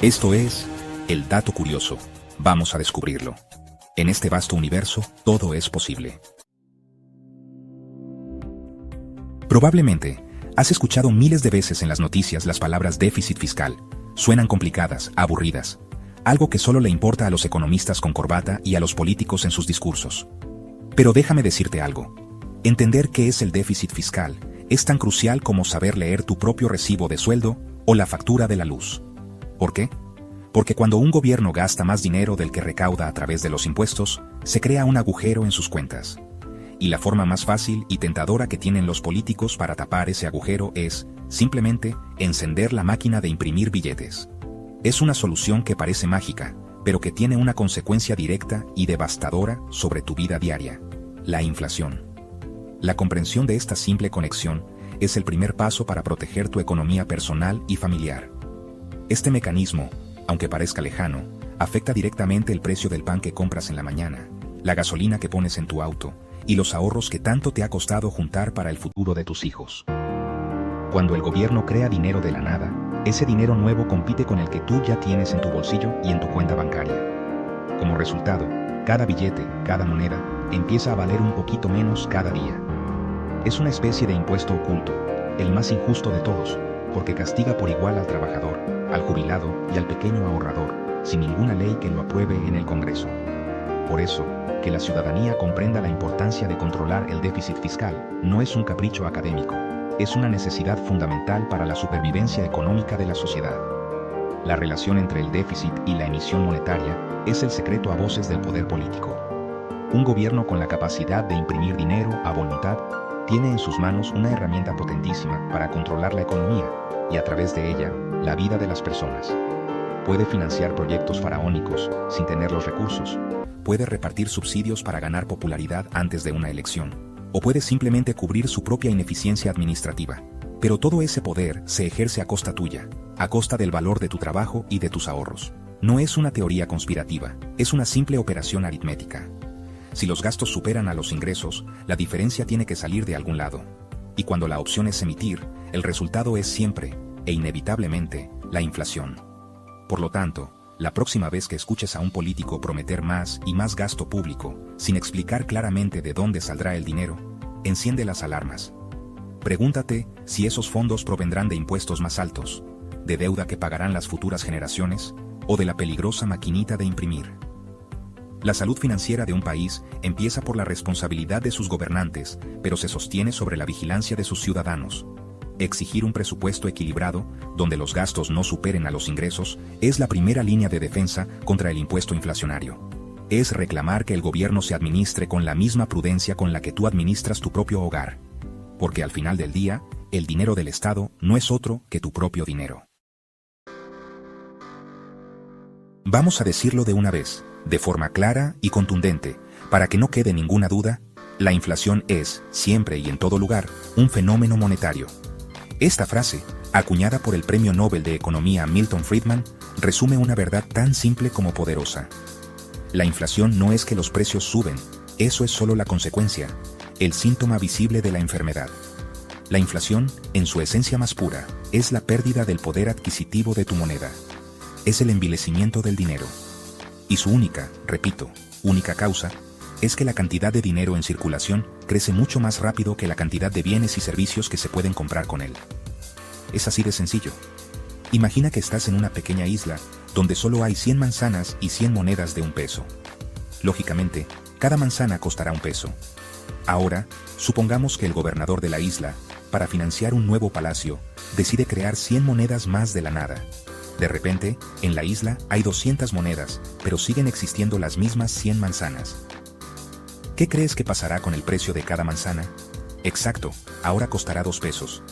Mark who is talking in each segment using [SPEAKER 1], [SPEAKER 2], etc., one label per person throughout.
[SPEAKER 1] Esto es el dato curioso. Vamos a descubrirlo. En este vasto universo, todo es posible. Probablemente, has escuchado miles de veces en las noticias las palabras déficit fiscal. Suenan complicadas, aburridas. Algo que solo le importa a los economistas con corbata y a los políticos en sus discursos. Pero déjame decirte algo. Entender qué es el déficit fiscal es tan crucial como saber leer tu propio recibo de sueldo o la factura de la luz. ¿Por qué? Porque cuando un gobierno gasta más dinero del que recauda a través de los impuestos, se crea un agujero en sus cuentas. Y la forma más fácil y tentadora que tienen los políticos para tapar ese agujero es, simplemente, encender la máquina de imprimir billetes. Es una solución que parece mágica, pero que tiene una consecuencia directa y devastadora sobre tu vida diaria: la inflación. La comprensión de esta simple conexión es el primer paso para proteger tu economía personal y familiar. Este mecanismo, aunque parezca lejano, afecta directamente el precio del pan que compras en la mañana, la gasolina que pones en tu auto, y los ahorros que tanto te ha costado juntar para el futuro de tus hijos. Cuando el gobierno crea dinero de la nada, ese dinero nuevo compite con el que tú ya tienes en tu bolsillo y en tu cuenta bancaria. Como resultado, cada billete, cada moneda, empieza a valer un poquito menos cada día. Es una especie de impuesto oculto, el más injusto de todos, porque castiga por igual al trabajador, al jubilado y al pequeño ahorrador, sin ninguna ley que lo apruebe en el Congreso. Por eso, que la ciudadanía comprenda la importancia de controlar el déficit fiscal no es un capricho académico, es una necesidad fundamental para la supervivencia económica de la sociedad. La relación entre el déficit y la emisión monetaria es el secreto a voces del poder político. Un gobierno con la capacidad de imprimir dinero a voluntad tiene en sus manos una herramienta potentísima para controlar la economía y, a través de ella, la vida de las personas. Puede financiar proyectos faraónicos sin tener los recursos, puede repartir subsidios para ganar popularidad antes de una elección, o puede simplemente cubrir su propia ineficiencia administrativa. Pero todo ese poder se ejerce a costa tuya, a costa del valor de tu trabajo y de tus ahorros. No es una teoría conspirativa, es una simple operación aritmética. Si los gastos superan a los ingresos, la diferencia tiene que salir de algún lado. Y cuando la opción es emitir, el resultado es siempre, e inevitablemente, la inflación. Por lo tanto, la próxima vez que escuches a un político prometer más y más gasto público, sin explicar claramente de dónde saldrá el dinero, enciende las alarmas. Pregúntate si esos fondos provendrán de impuestos más altos, de deuda que pagarán las futuras generaciones, o de la peligrosa maquinita de imprimir. La salud financiera de un país empieza por la responsabilidad de sus gobernantes, pero se sostiene sobre la vigilancia de sus ciudadanos. Exigir un presupuesto equilibrado, donde los gastos no superen a los ingresos, es la primera línea de defensa contra el impuesto inflacionario. Es reclamar que el gobierno se administre con la misma prudencia con la que tú administras tu propio hogar. Porque al final del día, el dinero del Estado no es otro que tu propio dinero. Vamos a decirlo de una vez, de forma clara y contundente, para que no quede ninguna duda: la inflación es, siempre y en todo lugar, un fenómeno monetario. Esta frase, acuñada por el Premio Nobel de Economía Milton Friedman, resume una verdad tan simple como poderosa. La inflación no es que los precios suben, eso es solo la consecuencia, el síntoma visible de la enfermedad. La inflación, en su esencia más pura, es la pérdida del poder adquisitivo de tu moneda. Es el envilecimiento del dinero. Y su única causa, es que la cantidad de dinero en circulación crece mucho más rápido que la cantidad de bienes y servicios que se pueden comprar con él. Es así de sencillo. Imagina que estás en una pequeña isla donde solo hay 100 manzanas y 100 monedas de $1. Lógicamente, cada manzana costará $1. Ahora, supongamos que el gobernador de la isla, para financiar un nuevo palacio, decide crear 100 monedas más de la nada. De repente, en la isla hay 200 monedas, pero siguen existiendo las mismas 100 manzanas. ¿Qué crees que pasará con el precio de cada manzana? Exacto, ahora costará $2.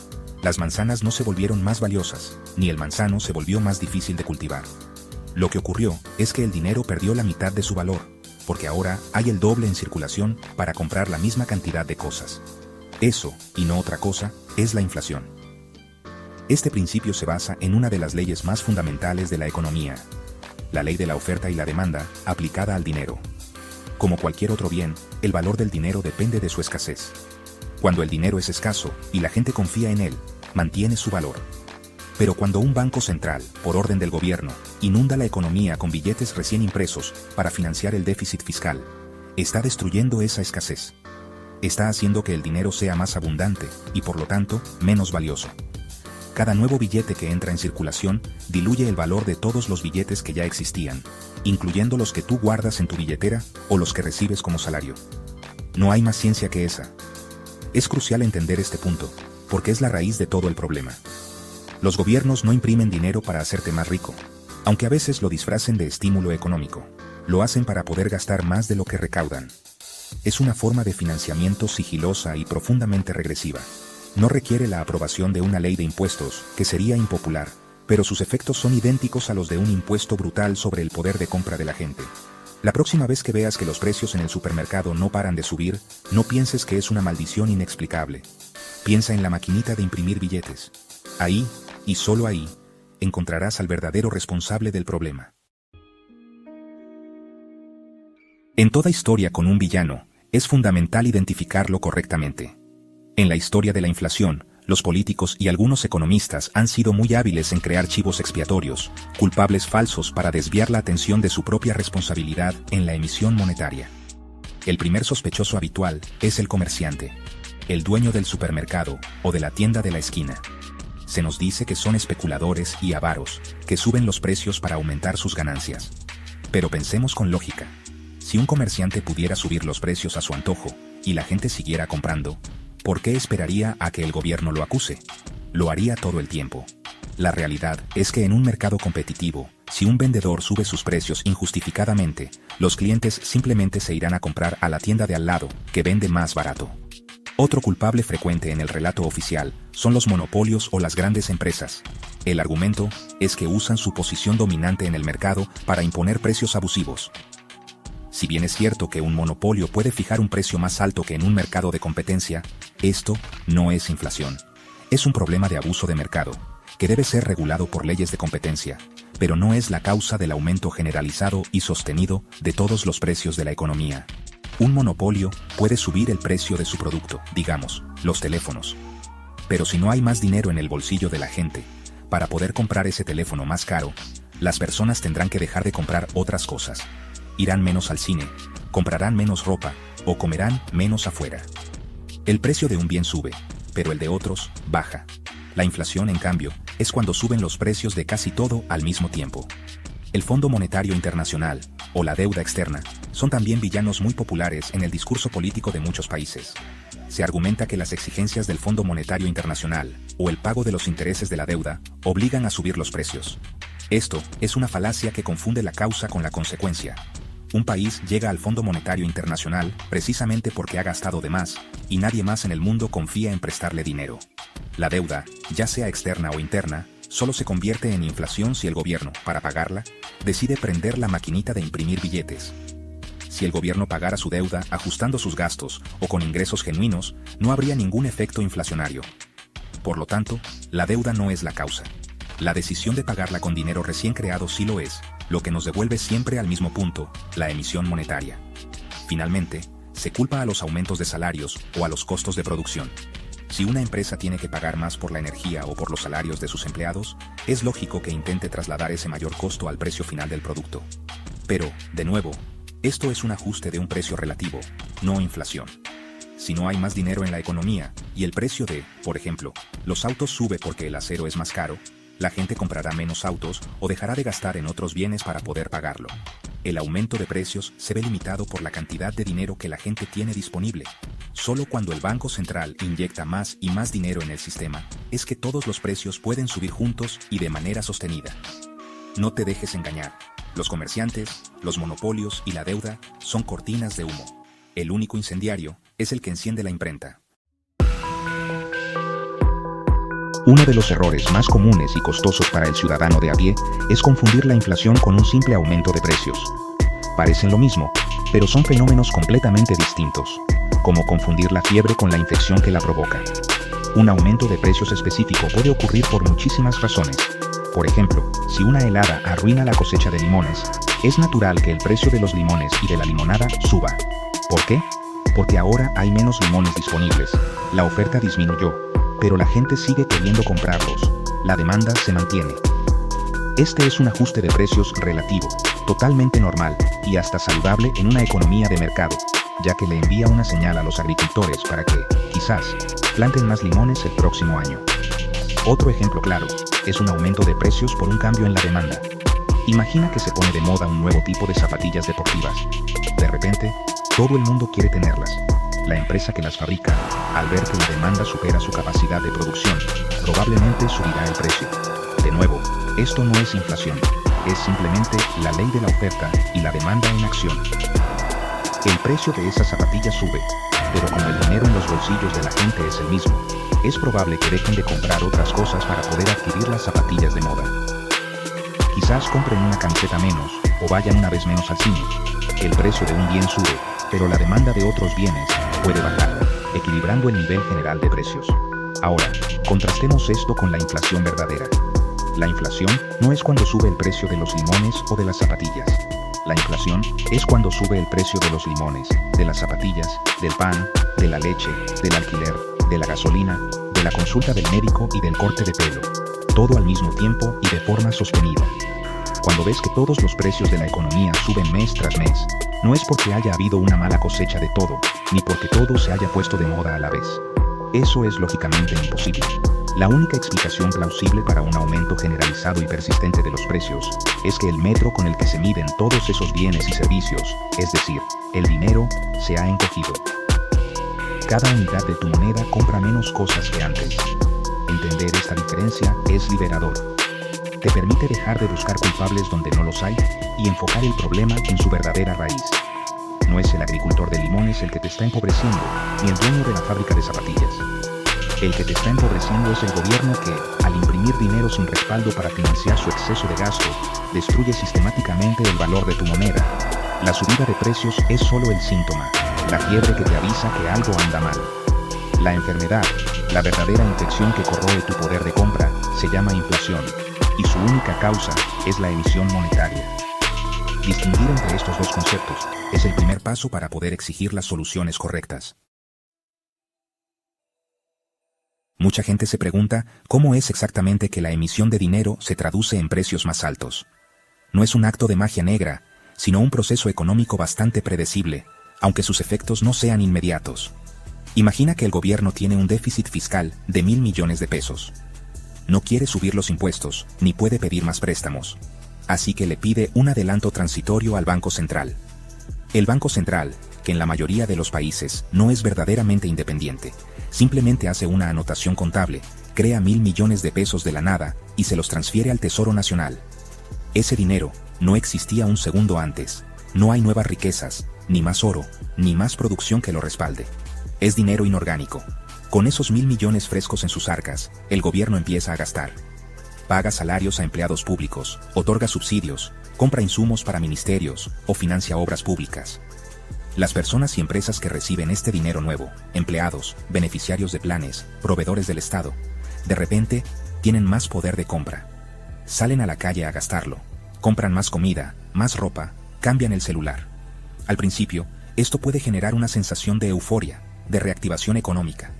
[SPEAKER 1] Las manzanas no se volvieron más valiosas, ni el manzano se volvió más difícil de cultivar. Lo que ocurrió es que el dinero perdió la mitad de su valor, porque ahora hay el doble en circulación para comprar la misma cantidad de cosas. Eso, y no otra cosa, es la inflación. Este principio se basa en una de las leyes más fundamentales de la economía, la ley de la oferta y la demanda, aplicada al dinero. Como cualquier otro bien, el valor del dinero depende de su escasez. Cuando el dinero es escaso y la gente confía en él, mantiene su valor. Pero cuando un banco central, por orden del gobierno, inunda la economía con billetes recién impresos para financiar el déficit fiscal. Está destruyendo esa escasez. Está haciendo que el dinero sea más abundante y por lo tanto menos valioso. Cada nuevo billete que entra en circulación diluye el valor de todos los billetes que ya existían, incluyendo los que tú guardas en tu billetera o los que recibes como salario. No hay más ciencia que esa. Es crucial entender este punto, porque es la raíz de todo el problema. Los gobiernos no imprimen dinero para hacerte más rico, aunque a veces lo disfracen de estímulo económico. Lo hacen para poder gastar más de lo que recaudan. Es una forma de financiamiento sigilosa y profundamente regresiva. No requiere la aprobación de una ley de impuestos, que sería impopular, pero sus efectos son idénticos a los de un impuesto brutal sobre el poder de compra de la gente. La próxima vez que veas que los precios en el supermercado no paran de subir, no pienses que es una maldición inexplicable. Piensa en la maquinita de imprimir billetes. Ahí, y solo ahí, encontrarás al verdadero responsable del problema. En toda historia con un villano, es fundamental identificarlo correctamente. En la historia de la inflación, los políticos y algunos economistas han sido muy hábiles en crear chivos expiatorios, culpables falsos para desviar la atención de su propia responsabilidad en la emisión monetaria. El primer sospechoso habitual es el comerciante, el dueño del supermercado o de la tienda de la esquina. Se nos dice que son especuladores y avaros, que suben los precios para aumentar sus ganancias. Pero pensemos con lógica. Si un comerciante pudiera subir los precios a su antojo, y la gente siguiera comprando, ¿por qué esperaría a que el gobierno lo acuse? Lo haría todo el tiempo. La realidad es que en un mercado competitivo, si un vendedor sube sus precios injustificadamente, los clientes simplemente se irán a comprar a la tienda de al lado, que vende más barato. Otro culpable frecuente en el relato oficial son los monopolios o las grandes empresas. El argumento es que usan su posición dominante en el mercado para imponer precios abusivos. Si bien es cierto que un monopolio puede fijar un precio más alto que en un mercado de competencia, esto no es inflación. Es un problema de abuso de mercado, que debe ser regulado por leyes de competencia, pero no es la causa del aumento generalizado y sostenido de todos los precios de la economía. Un monopolio puede subir el precio de su producto, digamos, los teléfonos. Pero si no hay más dinero en el bolsillo de la gente, para poder comprar ese teléfono más caro, las personas tendrán que dejar de comprar otras cosas. Irán menos al cine, comprarán menos ropa o comerán menos afuera. El precio de un bien sube, pero el de otros baja. La inflación, en cambio, es cuando suben los precios de casi todo al mismo tiempo. El Fondo Monetario Internacional, o la deuda externa, son también villanos muy populares en el discurso político de muchos países. Se argumenta que las exigencias del Fondo Monetario Internacional, o el pago de los intereses de la deuda, obligan a subir los precios. Esto es una falacia que confunde la causa con la consecuencia. Un país llega al Fondo Monetario Internacional precisamente porque ha gastado de más, y nadie más en el mundo confía en prestarle dinero. La deuda, ya sea externa o interna, solo se convierte en inflación si el gobierno, para pagarla, decide prender la maquinita de imprimir billetes. Si el gobierno pagara su deuda ajustando sus gastos o con ingresos genuinos, no habría ningún efecto inflacionario. Por lo tanto, la deuda no es la causa. La decisión de pagarla con dinero recién creado sí lo es, lo que nos devuelve siempre al mismo punto, la emisión monetaria. Finalmente, se culpa a los aumentos de salarios o a los costos de producción. Si una empresa tiene que pagar más por la energía o por los salarios de sus empleados, es lógico que intente trasladar ese mayor costo al precio final del producto. Pero, de nuevo, esto es un ajuste de un precio relativo, no inflación. Si no hay más dinero en la economía, y el precio de, por ejemplo, los autos sube porque el acero es más caro, la gente comprará menos autos o dejará de gastar en otros bienes para poder pagarlo. El aumento de precios se ve limitado por la cantidad de dinero que la gente tiene disponible. Solo cuando el Banco Central inyecta más y más dinero en el sistema, es que todos los precios pueden subir juntos y de manera sostenida. No te dejes engañar. Los comerciantes, los monopolios y la deuda son cortinas de humo. El único incendiario es el que enciende la imprenta. Uno de los errores más comunes y costosos para el ciudadano de a pie es confundir la inflación con un simple aumento de precios. Parecen lo mismo, pero son fenómenos completamente distintos, como confundir la fiebre con la infección que la provoca. Un aumento de precios específico puede ocurrir por muchísimas razones. Por ejemplo, si una helada arruina la cosecha de limones, es natural que el precio de los limones y de la limonada suba. ¿Por qué? Porque ahora hay menos limones disponibles, la oferta disminuyó, pero la gente sigue queriendo comprarlos, la demanda se mantiene. Este es un ajuste de precios relativo, totalmente normal y hasta saludable en una economía de mercado, ya que le envía una señal a los agricultores para que, quizás, planten más limones el próximo año. Otro ejemplo claro es un aumento de precios por un cambio en la demanda. Imagina que se pone de moda un nuevo tipo de zapatillas deportivas. De repente, todo el mundo quiere tenerlas. La empresa que las fabrica, al ver que la demanda supera su capacidad de producción, probablemente subirá el precio. De nuevo, esto no es inflación, es simplemente la ley de la oferta y la demanda en acción. El precio de esas zapatillas sube, pero como el dinero en los bolsillos de la gente es el mismo, es probable que dejen de comprar otras cosas para poder adquirir las zapatillas de moda. Quizás compren una camiseta menos o vayan una vez menos al cine. El precio de un bien sube, pero la demanda de otros bienes puede bajar, equilibrando el nivel general de precios. Ahora, contrastemos esto con la inflación verdadera. La inflación no es cuando sube el precio de los limones o de las zapatillas. La inflación es cuando sube el precio de los limones, de las zapatillas, del pan, de la leche, del alquiler, de la gasolina, de la consulta del médico y del corte de pelo. Todo al mismo tiempo y de forma sostenida. Cuando ves que todos los precios de la economía suben mes tras mes, no es porque haya habido una mala cosecha de todo, ni porque todo se haya puesto de moda a la vez. Eso es lógicamente imposible. La única explicación plausible para un aumento generalizado y persistente de los precios es que el metro con el que se miden todos esos bienes y servicios, es decir, el dinero, se ha encogido. Cada unidad de tu moneda compra menos cosas que antes. Entender esta diferencia es liberador. Te permite dejar de buscar culpables donde no los hay y enfocar el problema en su verdadera raíz. No es el agricultor de limones el que te está empobreciendo, ni el dueño de la fábrica de zapatillas. El que te está empobreciendo es el gobierno que, al imprimir dinero sin respaldo para financiar su exceso de gasto, destruye sistemáticamente el valor de tu moneda. La subida de precios es solo el síntoma, la fiebre que te avisa que algo anda mal. La enfermedad, la verdadera infección que corroe tu poder de compra, se llama inflación, y su única causa es la emisión monetaria. Distinguir entre estos dos conceptos es el primer paso para poder exigir las soluciones correctas. Mucha gente se pregunta cómo es exactamente que la emisión de dinero se traduce en precios más altos. No es un acto de magia negra, sino un proceso económico bastante predecible, aunque sus efectos no sean inmediatos. Imagina que el gobierno tiene un déficit fiscal de 1.000 millones de pesos. No quiere subir los impuestos, ni puede pedir más préstamos. Así que le pide un adelanto transitorio al Banco Central. El Banco Central, que en la mayoría de los países no es verdaderamente independiente, simplemente hace una anotación contable, crea 1.000 millones de pesos de la nada y se los transfiere al Tesoro Nacional. Ese dinero no existía un segundo antes. No hay nuevas riquezas, ni más oro, ni más producción que lo respalde. Es dinero inorgánico. Con esos 1.000 millones frescos en sus arcas, el gobierno empieza a gastar. Paga salarios a empleados públicos, otorga subsidios, compra insumos para ministerios o financia obras públicas. Las personas y empresas que reciben este dinero nuevo, empleados, beneficiarios de planes, proveedores del Estado, de repente, tienen más poder de compra. Salen a la calle a gastarlo, compran más comida, más ropa, cambian el celular. Al principio, esto puede generar una sensación de euforia, de reactivación económica.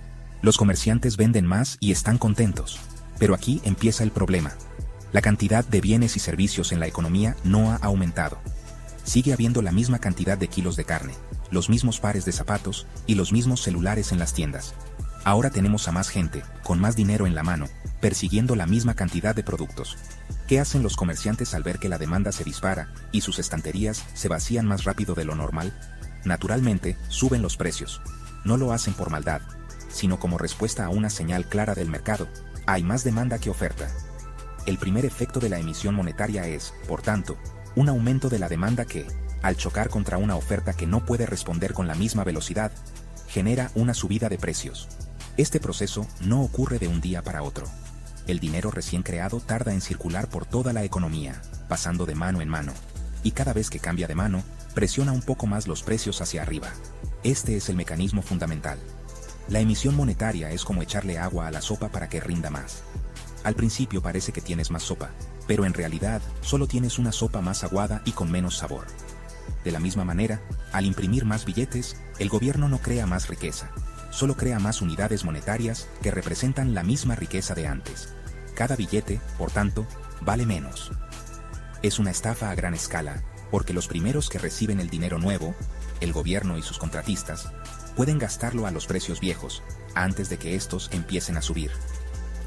[SPEAKER 1] Los comerciantes venden más y están contentos. Pero aquí empieza el problema. La cantidad de bienes y servicios en la economía no ha aumentado. Sigue habiendo la misma cantidad de kilos de carne, los mismos pares de zapatos y los mismos celulares en las tiendas. Ahora tenemos a más gente, con más dinero en la mano, persiguiendo la misma cantidad de productos. ¿Qué hacen los comerciantes al ver que la demanda se dispara y sus estanterías se vacían más rápido de lo normal? Naturalmente, suben los precios. No lo hacen por maldad, sino como respuesta a una señal clara del mercado. Hay más demanda que oferta. El primer efecto de la emisión monetaria es, por tanto, un aumento de la demanda que, al chocar contra una oferta que no puede responder con la misma velocidad, genera una subida de precios. Este proceso no ocurre de un día para otro. El dinero recién creado tarda en circular por toda la economía, pasando de mano en mano. Y cada vez que cambia de mano, presiona un poco más los precios hacia arriba. Este es el mecanismo fundamental. La emisión monetaria es como echarle agua a la sopa para que rinda más. Al principio parece que tienes más sopa, pero en realidad solo tienes una sopa más aguada y con menos sabor. De la misma manera, al imprimir más billetes, el gobierno no crea más riqueza, solo crea más unidades monetarias que representan la misma riqueza de antes. Cada billete, por tanto, vale menos. Es una estafa a gran escala, porque los primeros que reciben el dinero nuevo, el gobierno y sus contratistas, pueden gastarlo a los precios viejos, antes de que estos empiecen a subir.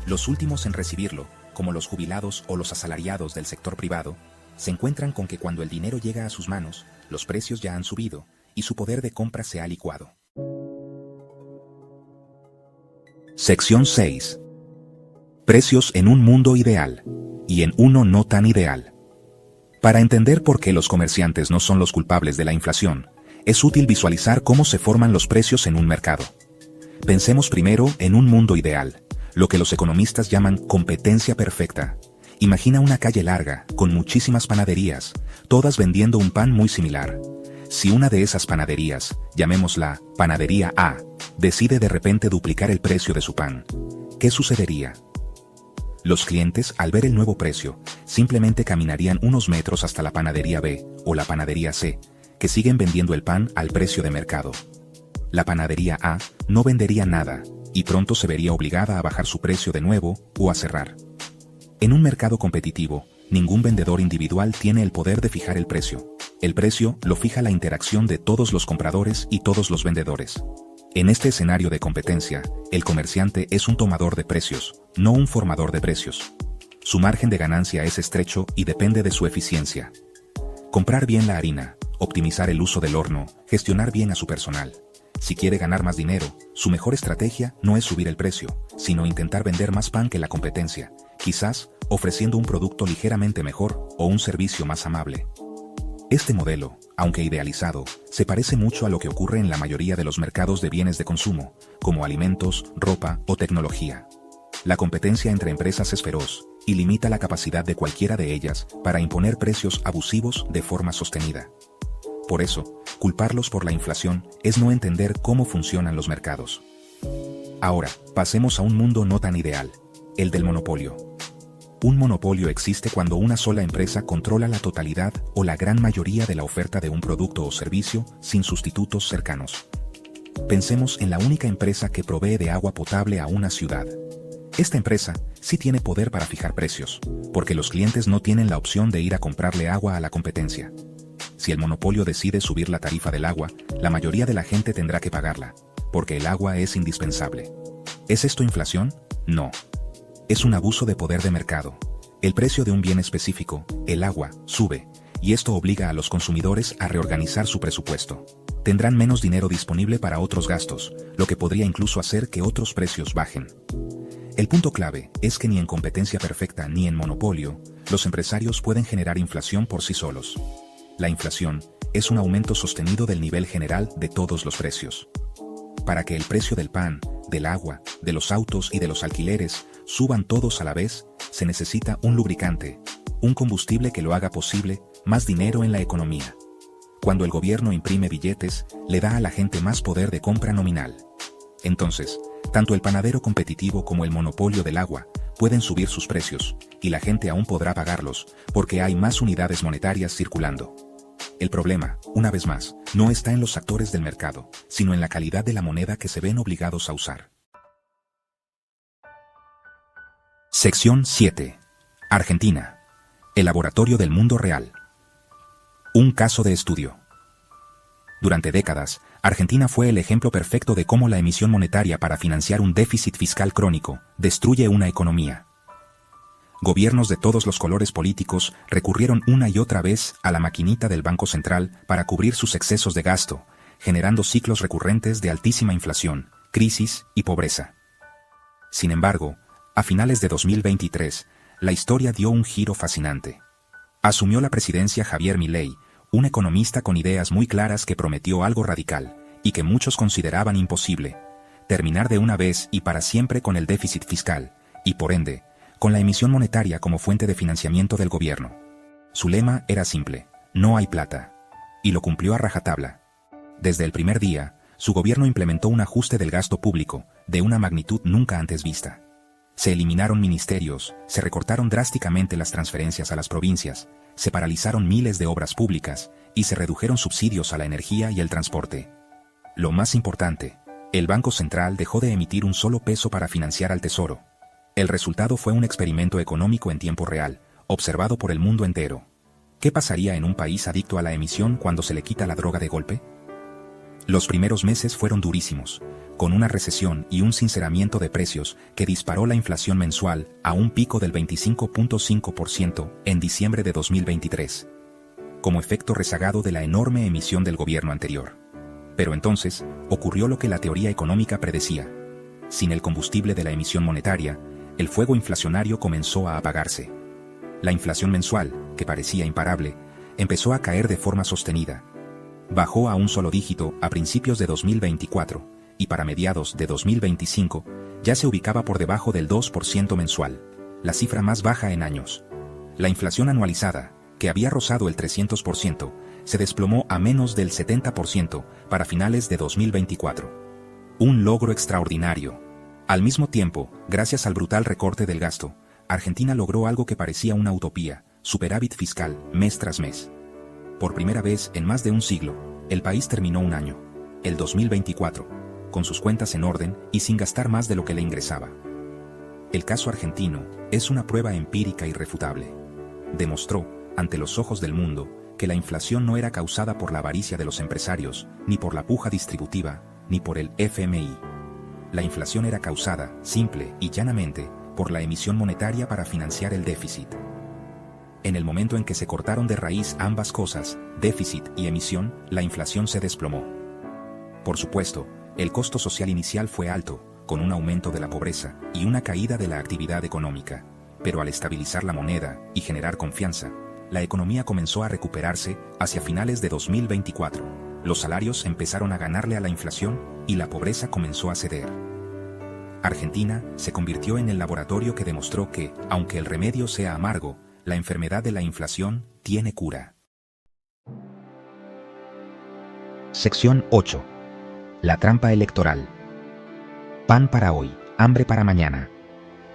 [SPEAKER 1] Los últimos en recibirlo, como los jubilados o los asalariados del sector privado, se encuentran con que cuando el dinero llega a sus manos, los precios ya han subido y su poder de compra se ha licuado. Sección 6. Precios en un mundo ideal y en uno no tan ideal. Para entender por qué los comerciantes no son los culpables de la inflación, es útil visualizar cómo se forman los precios en un mercado. Pensemos primero en un mundo ideal, lo que los economistas llaman competencia perfecta. Imagina una calle larga, con muchísimas panaderías, todas vendiendo un pan muy similar. Si una de esas panaderías, llamémosla Panadería A, decide de repente duplicar el precio de su pan, ¿qué sucedería? Los clientes, al ver el nuevo precio, simplemente caminarían unos metros hasta la Panadería B o la Panadería C, que siguen vendiendo el pan al precio de mercado. La Panadería A no vendería nada, y pronto se vería obligada a bajar su precio de nuevo o a cerrar. En un mercado competitivo, ningún vendedor individual tiene el poder de fijar el precio. El precio lo fija la interacción de todos los compradores y todos los vendedores. En este escenario de competencia, el comerciante es un tomador de precios, no un formador de precios. Su margen de ganancia es estrecho y depende de su eficiencia. Comprar bien la harina, optimizar el uso del horno, gestionar bien a su personal. Si quiere ganar más dinero, su mejor estrategia no es subir el precio, sino intentar vender más pan que la competencia, quizás ofreciendo un producto ligeramente mejor o un servicio más amable. Este modelo, aunque idealizado, se parece mucho a lo que ocurre en la mayoría de los mercados de bienes de consumo, como alimentos, ropa o tecnología. La competencia entre empresas es feroz y limita la capacidad de cualquiera de ellas para imponer precios abusivos de forma sostenida. Por eso, culparlos por la inflación es no entender cómo funcionan los mercados. Ahora, pasemos a un mundo no tan ideal, el del monopolio. Un monopolio existe cuando una sola empresa controla la totalidad o la gran mayoría de la oferta de un producto o servicio sin sustitutos cercanos. Pensemos en la única empresa que provee de agua potable a una ciudad. Esta empresa sí tiene poder para fijar precios, porque los clientes no tienen la opción de ir a comprarle agua a la competencia. Si el monopolio decide subir la tarifa del agua, la mayoría de la gente tendrá que pagarla, porque el agua es indispensable. ¿Es esto inflación? No. Es un abuso de poder de mercado. El precio de un bien específico, el agua, sube, y esto obliga a los consumidores a reorganizar su presupuesto. Tendrán menos dinero disponible para otros gastos, lo que podría incluso hacer que otros precios bajen. El punto clave es que ni en competencia perfecta ni en monopolio, los empresarios pueden generar inflación por sí solos. La inflación es un aumento sostenido del nivel general de todos los precios. Para que el precio del pan, del agua, de los autos y de los alquileres suban todos a la vez, se necesita un lubricante, un combustible que lo haga posible, más dinero en la economía. Cuando el gobierno imprime billetes, le da a la gente más poder de compra nominal. Entonces, tanto el panadero competitivo como el monopolio del agua pueden subir sus precios, y la gente aún podrá pagarlos, porque hay más unidades monetarias circulando. El problema, una vez más, no está en los actores del mercado, sino en la calidad de la moneda que se ven obligados a usar. Sección 7. Argentina. El laboratorio del mundo real. Un caso de estudio. Durante décadas, Argentina fue el ejemplo perfecto de cómo la emisión monetaria para financiar un déficit fiscal crónico destruye una economía. Gobiernos de todos los colores políticos recurrieron una y otra vez a la maquinita del Banco Central para cubrir sus excesos de gasto, generando ciclos recurrentes de altísima inflación, crisis y pobreza. Sin embargo, a finales de 2023, la historia dio un giro fascinante. Asumió la presidencia Javier Milei, un economista con ideas muy claras que prometió algo radical, y que muchos consideraban imposible: terminar de una vez y para siempre con el déficit fiscal, y por ende, con la emisión monetaria como fuente de financiamiento del gobierno. Su lema era simple: no hay plata. Y lo cumplió a rajatabla. Desde el primer día, su gobierno implementó un ajuste del gasto público, de una magnitud nunca antes vista. Se eliminaron ministerios, se recortaron drásticamente las transferencias a las provincias, se paralizaron miles de obras públicas, y se redujeron subsidios a la energía y el transporte. Lo más importante, el Banco Central dejó de emitir un solo peso para financiar al Tesoro. El resultado fue un experimento económico en tiempo real, observado por el mundo entero. ¿Qué pasaría en un país adicto a la emisión cuando se le quita la droga de golpe? Los primeros meses fueron durísimos, con una recesión y un sinceramiento de precios que disparó la inflación mensual a un pico del 25.5% en diciembre de 2023, como efecto rezagado de la enorme emisión del gobierno anterior. Pero entonces, ocurrió lo que la teoría económica predecía. Sin el combustible de la emisión monetaria, el fuego inflacionario comenzó a apagarse. La inflación mensual, que parecía imparable, empezó a caer de forma sostenida. Bajó a un solo dígito a principios de 2024, y para mediados de 2025, ya se ubicaba por debajo del 2% mensual, la cifra más baja en años. La inflación anualizada, que había rozado el 300%, se desplomó a menos del 70% para finales de 2024. Un logro extraordinario. Al mismo tiempo, gracias al brutal recorte del gasto, Argentina logró algo que parecía una utopía, superávit fiscal, mes tras mes. Por primera vez en más de un siglo, el país terminó un año, el 2024, con sus cuentas en orden y sin gastar más de lo que le ingresaba. El caso argentino es una prueba empírica irrefutable. Demostró, ante los ojos del mundo, que la inflación no era causada por la avaricia de los empresarios, ni por la puja distributiva, ni por el FMI. La inflación era causada, simple y llanamente, por la emisión monetaria para financiar el déficit. En el momento en que se cortaron de raíz ambas cosas, déficit y emisión, la inflación se desplomó. Por supuesto, el costo social inicial fue alto, con un aumento de la pobreza y una caída de la actividad económica, pero al estabilizar la moneda y generar confianza, la economía comenzó a recuperarse hacia finales de 2024. Los salarios empezaron a ganarle a la inflación y la pobreza comenzó a ceder. Argentina se convirtió en el laboratorio que demostró que, aunque el remedio sea amargo, la enfermedad de la inflación tiene cura.
[SPEAKER 2] Sección 8. La trampa electoral. Pan para hoy, hambre para mañana.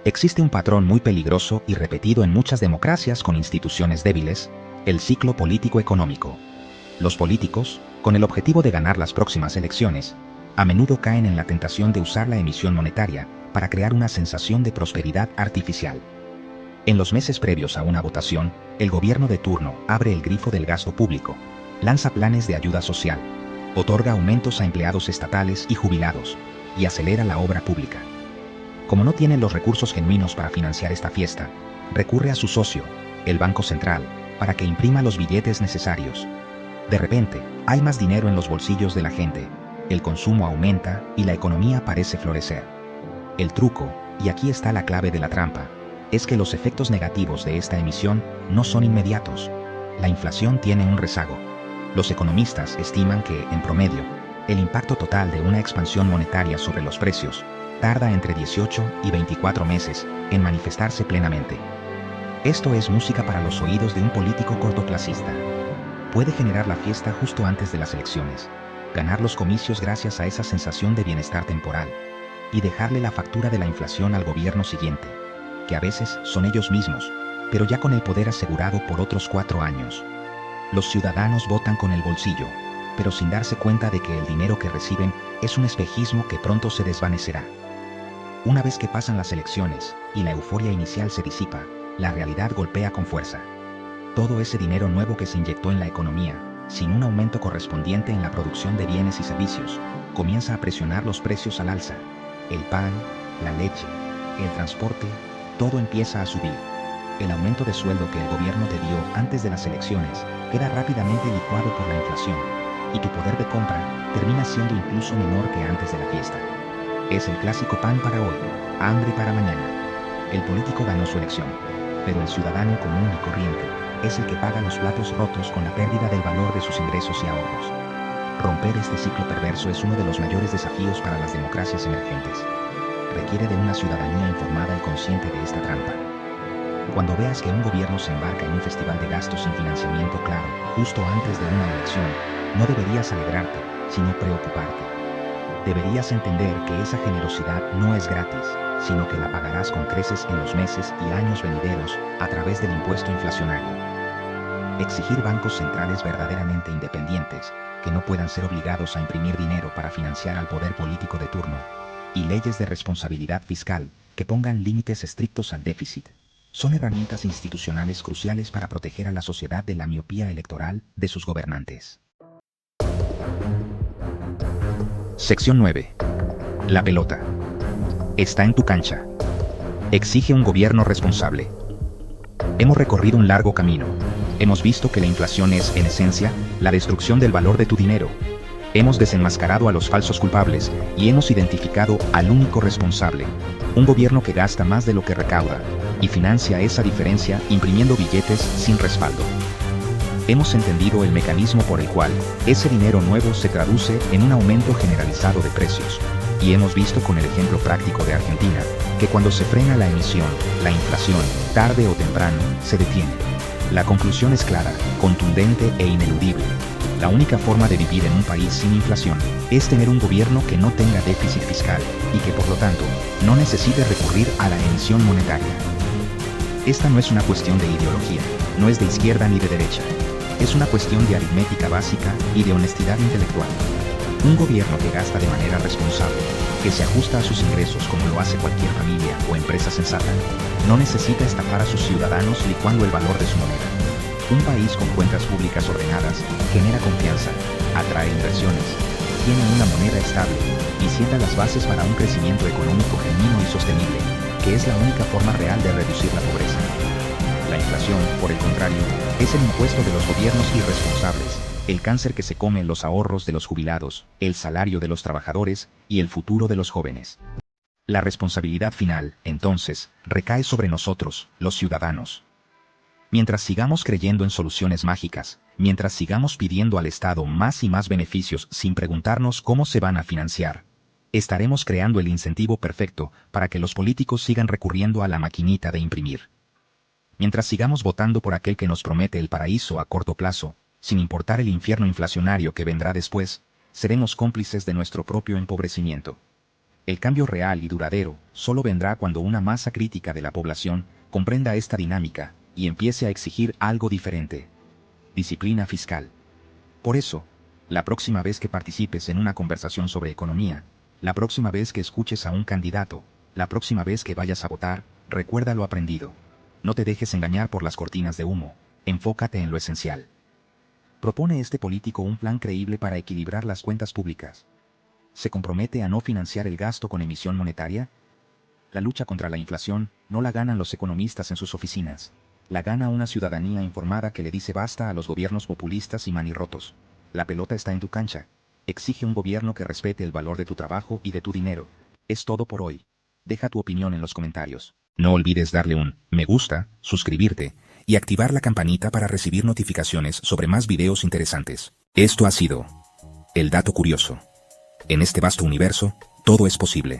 [SPEAKER 2] Existe un patrón muy peligroso y repetido en muchas democracias con instituciones débiles, el ciclo político-económico. Los políticos, con el objetivo de ganar las próximas elecciones, a menudo caen en la tentación de usar la emisión monetaria para crear una sensación de prosperidad artificial. En los meses previos a una votación, el gobierno de turno abre el grifo del gasto público, lanza planes de ayuda social, otorga aumentos a empleados estatales y jubilados, y acelera la obra pública. Como no tiene los recursos genuinos para financiar esta fiesta, recurre a su socio, el Banco Central, para que imprima los billetes necesarios. De repente, hay más dinero en los bolsillos de la gente, el consumo aumenta y la economía parece florecer. El truco, y aquí está la clave de la trampa, es que los efectos negativos de esta emisión no son inmediatos. La inflación tiene un rezago. Los economistas estiman que, en promedio, el impacto total de una expansión monetaria sobre los precios tarda entre 18 y 24 meses en manifestarse plenamente. Esto es música para los oídos de un político cortoplacista. Puede generar la fiesta justo antes de las elecciones, ganar los comicios gracias a esa sensación de bienestar temporal, y dejarle la factura de la inflación al gobierno siguiente, que a veces son ellos mismos, pero ya con el poder asegurado por otros 4 años. Los ciudadanos votan con el bolsillo, pero sin darse cuenta de que el dinero que reciben es un espejismo que pronto se desvanecerá. Una vez que pasan las elecciones y la euforia inicial se disipa, la realidad golpea con fuerza. Todo ese dinero nuevo que se inyectó en la economía, sin un aumento correspondiente en la producción de bienes y servicios, comienza a presionar los precios al alza. El pan, la leche, el transporte, todo empieza a subir. El aumento de sueldo que el gobierno te dio antes de las elecciones queda rápidamente licuado por la inflación, y tu poder de compra termina siendo incluso menor que antes de la fiesta. Es el clásico pan para hoy, hambre para mañana. El político ganó su elección, pero el ciudadano común y corriente es el que paga los platos rotos con la pérdida del valor de sus ingresos y ahorros. Romper este ciclo perverso es uno de los mayores desafíos para las democracias emergentes. Requiere de una ciudadanía informada y consciente de esta trampa. Cuando veas que un gobierno se embarca en un festival de gastos sin financiamiento claro, justo antes de una elección, no deberías alegrarte, sino preocuparte. Deberías entender que esa generosidad no es gratis, sino que la pagarás con creces en los meses y años venideros a través del impuesto inflacionario. Exigir bancos centrales verdaderamente independientes, que no puedan ser obligados a imprimir dinero para financiar al poder político de turno, y leyes de responsabilidad fiscal que pongan límites estrictos al déficit. Son herramientas institucionales cruciales para proteger a la sociedad de la miopía electoral de sus gobernantes. Sección 9. La pelota. Está en tu cancha. Exige un gobierno responsable. Hemos recorrido un largo camino. Hemos visto que la inflación es, en esencia, la destrucción del valor de tu dinero. Hemos desenmascarado a los falsos culpables y hemos identificado al único responsable, un gobierno que gasta más de lo que recauda y financia esa diferencia imprimiendo billetes sin respaldo. Hemos entendido el mecanismo por el cual ese dinero nuevo se traduce en un aumento generalizado de precios. Y hemos visto con el ejemplo práctico de Argentina, que cuando se frena la emisión, la inflación, tarde o temprano, se detiene. La conclusión es clara, contundente e ineludible. La única forma de vivir en un país sin inflación es tener un gobierno que no tenga déficit fiscal y que por lo tanto no necesite recurrir a la emisión monetaria. Esta no es una cuestión de ideología, no es de izquierda ni de derecha. Es una cuestión de aritmética básica y de honestidad intelectual. Un gobierno que gasta de manera responsable, que se ajusta a sus ingresos como lo hace cualquier familia o empresa sensata, no necesita estafar a sus ciudadanos licuando el valor de su moneda. Un país con cuentas públicas ordenadas genera confianza, atrae inversiones, tiene una moneda estable y sienta las bases para un crecimiento económico genuino y sostenible, que es la única forma real de reducir la pobreza. La inflación, por el contrario, es el impuesto de los gobiernos irresponsables, el cáncer que se come los ahorros de los jubilados, el salario de los trabajadores y el futuro de los jóvenes. La responsabilidad final, entonces, recae sobre nosotros, los ciudadanos. Mientras sigamos creyendo en soluciones mágicas, mientras sigamos pidiendo al Estado más y más beneficios sin preguntarnos cómo se van a financiar, estaremos creando el incentivo perfecto para que los políticos sigan recurriendo a la maquinita de imprimir. Mientras sigamos votando por aquel que nos promete el paraíso a corto plazo, sin importar el infierno inflacionario que vendrá después, seremos cómplices de nuestro propio empobrecimiento. El cambio real y duradero solo vendrá cuando una masa crítica de la población comprenda esta dinámica y empiece a exigir algo diferente. Disciplina fiscal. Por eso, la próxima vez que participes en una conversación sobre economía, la próxima vez que escuches a un candidato, la próxima vez que vayas a votar, recuerda lo aprendido. No te dejes engañar por las cortinas de humo, enfócate en lo esencial. ¿Propone este político un plan creíble para equilibrar las cuentas públicas? ¿Se compromete a no financiar el gasto con emisión monetaria? La lucha contra la inflación no la ganan los economistas en sus oficinas. La gana una ciudadanía informada que le dice basta a los gobiernos populistas y manirrotos. La pelota está en tu cancha. Exige un gobierno que respete el valor de tu trabajo y de tu dinero. Es todo por hoy. Deja tu opinión en los comentarios.
[SPEAKER 1] No olvides darle un me gusta, suscribirte y activar la campanita para recibir notificaciones sobre más videos interesantes. Esto ha sido El Dato Curioso. En este vasto universo, todo es posible.